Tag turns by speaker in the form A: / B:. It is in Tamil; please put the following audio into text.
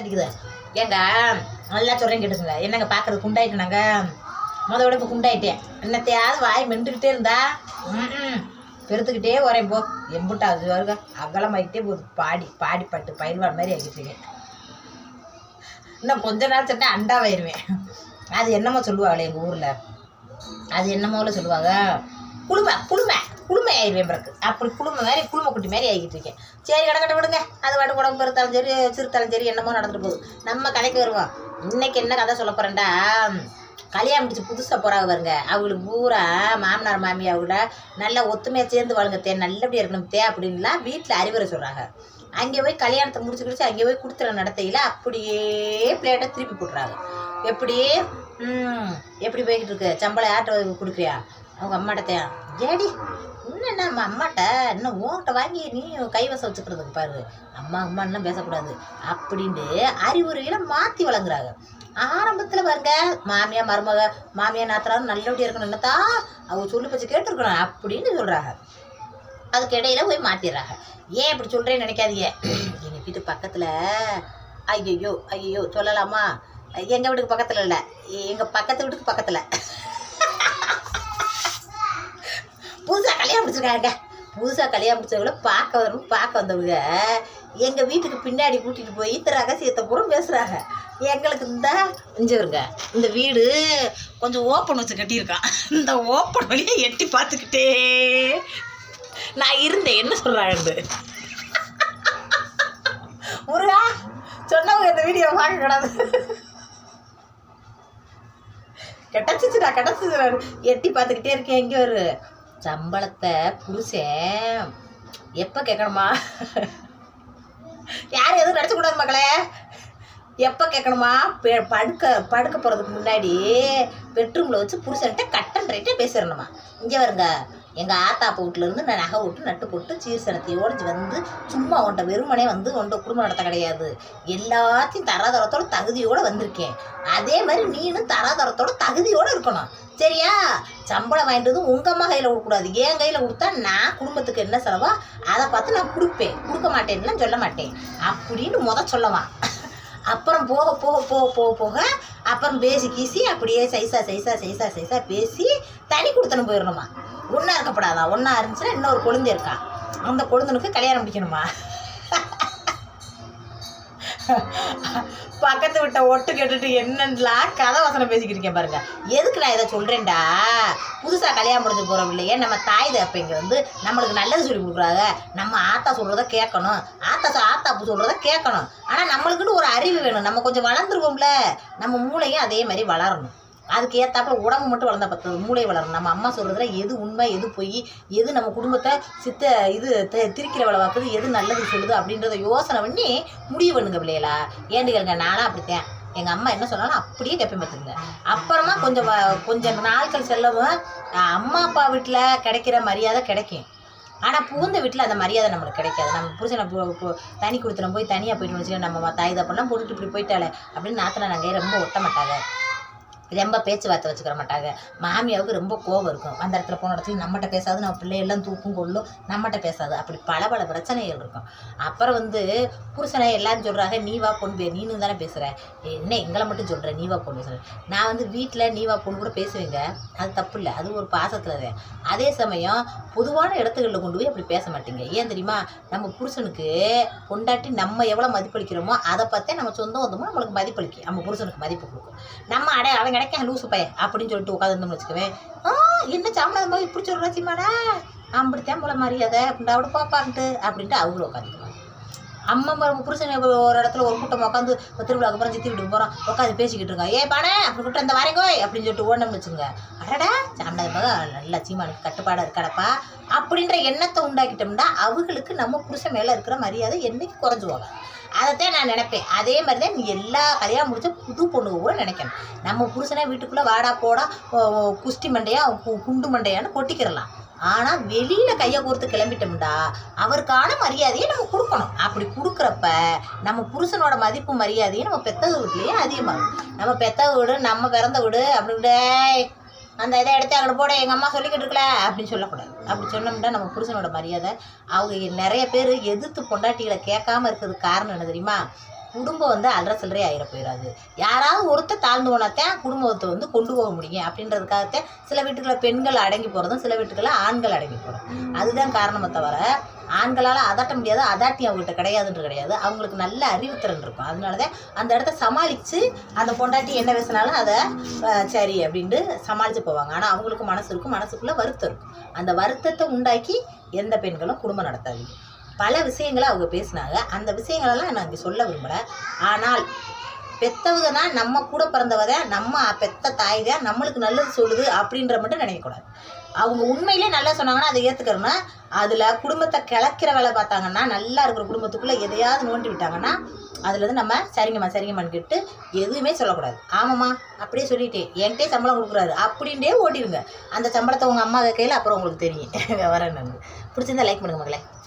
A: அடிக்குது ஏங்க நல்லா சொல்கிறேன் கேட்டுச்சுங்க. என்னங்க பார்க்குறது குண்டாயிட்டு நாங்கள் விட இப்போ குண்டாயிட்டேன். என்னத்தையாவது வாய் மெண்டுக்கிட்டே இருந்தா பெருத்துக்கிட்டே வரேன். போ எம்புட்டாவது வருங்க அகலமாகிட்டே போகுது. பாடி பட்டு பயிர்வான் மாதிரி ஆகிட்டுருக்கேன். இன்னும் கொஞ்ச நாள் சட்டை அண்டாவாயிருவேன். அது என்னமோ சொல்லுவாங்களே எங்கள் ஊரில், அது என்னமோல சொல்லுவாங்க, குளுமை ஆயிடுவேன் பிறகு. அப்படி குளுமை குட்டி மாதிரி ஆகிட்டு இருக்கேன். சரி கிடக்கட்ட விடுங்க, அது வாட்டு உடம்பு பெருத்தாலும் சரி சிறுத்தாலும் சரி என்னமோ நடந்துட்டு போகுது. நம்ம கதைக்கு வருவோம். இன்னைக்கு என்ன கதை சொல்ல போகிறேன்டா, கல்யாணம் முடிச்சு புதுசாக போகிறாங்க பாருங்க, அவங்களுக்கு பூரா மாமனார் மாமியாவோட நல்லா ஒத்துமையாக சேர்ந்து வாழுங்க தே, நல்லபடியாக இருக்கணும் தே அப்படின்லாம் வீட்டில் அறிவுரை சொல்கிறாங்க. அங்கே போய் கல்யாணத்தை முடிச்சு அங்கே போய் கொடுத்துற நடத்தையில் அப்படியே பிளேட்டை திருப்பி போட்டுறாங்க. எப்படி போய்கிட்டு இருக்கு, சம்பளம் யார்கிட்ட கொடுக்குறியா, அவங்க அம்மாட்டத்தையா, ஏடி இன்னும் நம்ம அம்மாட்ட இன்னும் உன்கிட்ட வாங்கி நீ கைவசம் வச்சுக்கிறதுக்கு பாரு, அம்மாலாம் பேசக்கூடாது அப்படின்ட்டு அறிவுரைகளை மாற்றி வழங்குறாங்க. ஆரம்பத்தில் பாருங்க மாமியார் நாத்தனாரும் நல்லபடியாக இருக்கணும், என்னத்தா அவங்க சொல்லி பச்சு கேட்டுருக்கணும் அப்படின்னு சொல்கிறாங்க. அதுக்கு இடையில போய் மாற்றிடுறாங்க. ஏன் இப்படி சொல்கிறேன்னு நினைக்காதீங்க. எங்கள் வீட்டு பக்கத்தில் ஐயோ சொல்லலாமா, எங்கள் வீட்டுக்கு பக்கத்தில் இல்லை, எங்கள் பக்கத்து வீட்டுக்கு பக்கத்தில் புதுசாக கல்யாணம் முடிச்சிருக்காங்க. புதுசாக கல்யாணம் முடிச்சவங்கள பார்க்க வந்தவங்க எங்கள் வீட்டுக்கு பின்னாடி கூட்டிகிட்டு போய் இந்த ரகசியத்தை பூரா பேசுகிறாங்க. எங்களுக்கு இஞ்சிருங்க இந்த வீடு கொஞ்சம் ஓப்பன் வச்சு கட்டியிருக்கான். இந்த ஓப்பன் வழியை எட்டி பார்த்துக்கிட்டே நான் இருந்தேன். என்ன சொல்கிறாங்க முருகா, சொன்னவங்க இந்த வீடியோ பார்க்க கூடாது. கிடச்சிச்சுடா எட்டி பார்த்துக்கிட்டே இருக்கேன். எங்கே ஒரு சம்பளத்தை புருஷன் எப்போ கேட்கணுமா, யாரும் எதுவும் நினச்சக்கூடாது மக்களே, எப்போ கேட்கணுமா, படுக்க போகிறதுக்கு முன்னாடி பெட்ரூமில் வச்சு புருஷன்கிட்ட கட்டன் ரைட்டே பேசிடணுமா. இங்கே வருங்க, எங்கள் ஆத்தாப்பா வீட்டிலேருந்து நான் நகை விட்டு நட்டு போட்டு சீர்சனத்தையோடு வந்து சும்மா உன்ட்ட வெறுமனே வந்து உன்ட்ட குடும்பம் நடத்த கிடையாது, எல்லாத்தையும் தராதரத்தோட தகுதியோடு வந்திருக்கேன். அதே மாதிரி நீனும் தராதரத்தோட தகுதியோடு இருக்கணும், சரியா? சம்பளம் வாங்கிட்டு உங்கள் அம்மா கையில் கொடுக்கக்கூடாது, என் கையில் கொடுத்தா நான் குடும்பத்துக்கு என்ன செலவோ அதை பார்த்து நான் கொடுக்க மாட்டேன்னுலாம் சொல்ல மாட்டேன் அப்படின்னு சொல்லவான். அப்புறம் போக போக போக போக போக அப்புறம் பேசி கீசி அப்படியே சைஸா பேசி தனி கொடுத்தனும் போயிடணுமா. ஒன்றா இருக்கப்படாதா, ஒன்றா இருந்துச்சுன்னா இன்னொரு கொழுந்து இருக்கான், அந்த கொழுந்தனுக்கு கல்யாணம் முடிக்கணுமா. பக்கத்து விட்ட ஒட்டு கேட்டுட்டு என்னென்னலாம் கதை வசனம் பேசிக்கிட்டு இருக்கேன் பாருங்க. எதுக்கு நான் இதை சொல்கிறேன்டா, புதுசாக கல்யாணம் முடிஞ்சு போகிறோம் இல்லையே, நம்ம தாய் தப்பைங்க வந்து நம்மளுக்கு நல்லது சொல்லி கொடுக்குறாங்க. நம்ம ஆத்தா சொல்கிறத கேட்கணும், ஆத்தாப்பு சொல்கிறத கேட்கணும். ஆனால் நம்மளுக்குன்னு ஒரு அறிவு வேணும். நம்ம கொஞ்சம் வளர்ந்துருவோம்ல, நம்ம மூளையும் அதே மாதிரி வளரணும். அதுக்கு ஏற்றாப்புல உடம்பு மட்டும் வளர்ந்தா பத்து மூளை வளரணும். நம்ம அம்மா சொல்கிறதுல எது உண்மை எது பொய், எது நம்ம குடும்பத்தை திரிக்கிற வேலை பார்க்குது, எது நல்லது சொல்லுது அப்படின்றத யோசனை பண்ணி முடிவு பண்ணுங்க பிள்ளைகளா. ஏண்டுகளுங்க, நானும் அப்படித்தேன். எங்கள் அம்மா என்ன சொன்னாலும் அப்படியே கேட்பேன் பார்த்துங்க. அப்புறமா கொஞ்சம் நாட்கள் செல்லவும் அம்மா அப்பா வீட்டில் கிடைக்கிற மரியாதை கிடைக்கும். ஆனால் புகுந்த வீட்டில் அந்த மரியாதை நம்மளுக்கு கிடைக்காது. நம்ம புருஷனை தனி கொடுத்துடும் போய் தனியாக போயிட்டு வச்சுக்கோங்க, நம்ம தாய் தப்பெல்லாம் போட்டுட்டு இப்படி போயிட்டாலே அப்படின்னு நாத்தில் நாங்கள் ரொம்ப ஒட்ட மாட்டாங்க, ரொம்ப பேச்சுவார்த்தை வச்சுக்கிற மாட்டாங்க. மாமியாவுக்கு ரொம்ப கோபம் இருக்கும். அந்த இடத்துல போன இடத்துல நம்மகிட்ட பேசாது, நம்ம பிள்ளையெல்லாம் தூக்கும் கொள்ளும், நம்மகிட்ட பேசாது, அப்படி பல பிரச்சனைகள் இருக்கும். அப்புறம் புருஷனை எல்லாரும் சொல்கிறாங்க, நீ வா பொண்ணு நீனு தானே பேசுகிற, என்ன எங்களை மட்டும் சொல்கிற, நீ வா பொண்ணு பேசுகிறேன். நான் வீட்டில் நீ வா பொண்ணு கூட பேசுவேங்க, அது தப்பு இல்லை, அது ஒரு பாசத்தில் தான். அதே சமயம் பொதுவான இடத்துகளில் கொண்டு போய் அப்படி பேச மாட்டேங்க. ஏன் தெரியுமா, நம்ம புருஷனுக்கு கொண்டாட்டி நம்ம எவ்வளோ மதிப்பளிக்கிறோமோ அதை பார்த்தே நம்ம சொந்தம் வந்தோமோ நம்மளுக்கு மதிப்பளிக்கும், நம்ம புருஷனுக்கு மதிப்பு கொடுக்கும். நம்ம அவங்க கிடைக்க லூசு பையன் அப்படின்னு சொல்லிட்டு உட்காந்துருந்தோம்னு வச்சுக்குவேன். என்ன சாமடம் போய் இப்படி சொல்கிற சீமாடா, அப்படித்தான் போல மரியாதை அப்படின்ட்டு அவட பாப்பான்ட்டு அப்படின்ட்டு அவங்களும் உட்காந்துக்குவாங்க. அம்மா புருஷன் ஒரு இடத்துல ஒரு கூட்டம் உட்காந்து திருவிழாக்கு அப்புறம் சித்தி வீட்டுக்கு போகிறோம் உட்காந்து பேசிக்கிட்டு இருக்கோம், ஏ பானே அப்படி கூட்டம் அந்த வரைங்கோய் அப்படின்னு சொல்லிட்டு ஓடணும்னு வச்சுங்க. அடடா சாமடாக நல்லா சீமானுக்கு கட்டுப்பாடாக இருக்காடப்பா அப்படின்ற எண்ணத்தை உண்டாக்கிட்டோம்னா அவங்களுக்கு நம்ம புருஷன் மேலே இருக்கிற மரியாதை என்னைக்கு குறைஞ்சு போவாங்க. அதைத்தான் நான் நினைப்பேன். அதே மாதிரி தான் நீ எல்லா கல்யாணம் முடிச்ச புது பொண்ணுங்க கூட நினைக்கணும். நம்ம புருஷனே வீட்டுக்குள்ளே வாடா போடா குஸ்டி மண்டையா குண்டு மண்டையான்னு கொட்டிக்கிறலாம். ஆனால் வெளியில் கையை கோர்த்து கிளம்பிட்டோம்டா அவருக்கான மரியாதையை நம்ம கொடுக்கணும். அப்படி கொடுக்குறப்ப நம்ம புருஷனோட மதிப்பு மரியாதையும் நம்ம பெத்த வீட்லேயே அதிகமாகும். நம்ம பெத்த வீடு நம்ம பிறந்த வீடு அப்படின்ட்டு அந்த இதை எடுத்து அங்கே போட எங்கள் அம்மா சொல்லிக்கிட்டு இருக்கல அப்படின்னு சொல்லக்கூடாது. அப்படி சொன்னோம்னா நம்ம புருஷனோட மரியாதை அவங்க நிறைய பேர் எதிர்த்து பொண்டாட்டிகளை கேட்காம இருக்கிறதுக்கு காரணம் என்ன தெரியுமா, குடும்பம் வந்து அல்ற சில்லறை ஆயிட போயிடாது. யாராவது ஒருத்தர் தாழ்ந்து போனாத்தான் குடும்பத்தை வந்து கொண்டு போக முடியும் அப்படின்றதுக்காகத்தான் சில வீட்டுகளில் பெண்கள் அடங்கி போகிறதும் சில வீட்டுகளில் ஆண்கள் அடங்கி போகிறோம். அதுதான் காரணமே தவிர ஆண்களால் அதட்ட முடியாது, அதாட்டி அவங்ககிட்ட கிடையாதுன்றது கிடையாது. அவங்களுக்கு நல்ல அறிவுத்திறன் இருக்கும். அதனால தான் அந்த இடத்த சமாளித்து அந்த பொண்டாட்டி என்ன பேசினாலும் அதை சரி அப்படின்ட்டு சமாளித்து போவாங்க. ஆனால் அவங்களுக்கு மனசு இருக்கும், மனசுக்குள்ளே வருத்தம் இருக்கும். அந்த வருத்தத்தை உண்டாக்கி எந்த பெண்களும் குடும்பம் நடத்தாதீங்க. பல விஷயங்களை அவங்க பேசினாங்க. அந்த விஷயங்களெல்லாம் நான் இங்கே சொல்ல விரும்பலை. ஆனால் பெற்றவங்க தான், நம்ம கூட பிறந்தவ தான், நம்ம பெத்த தாய் தான் நம்மளுக்கு நல்லது சொல்லுது அப்படின்ற மட்டும் நினைக்கக்கூடாது. அவங்க உண்மையிலே நல்லா சொன்னாங்கன்னா அதை ஏற்றுக்கிறோன்னா, அதில் குடும்பத்தை கிளக்கிற வேலை பார்த்தாங்கன்னா, நல்லா இருக்கிற குடும்பத்துக்குள்ளே எதையாவது நோண்டி விட்டாங்கன்னா அதுலேருந்து நம்ம சரிங்கம்மான்னு கேட்டு எதுவுமே சொல்லக்கூடாது. ஆமாம்மா அப்படியே சொல்லிட்டேன், என்கிட்டே சம்பளம் கொடுக்குறாரு அப்படின்ட்டே ஓட்டிடுங்க. அந்த சம்பளத்தை உங்கள் அம்மா கையில் அப்புறம் உங்களுக்கு தெரியும். வரேன். பிடிச்சிருந்தா லைக் பண்ணுங்க மகளே.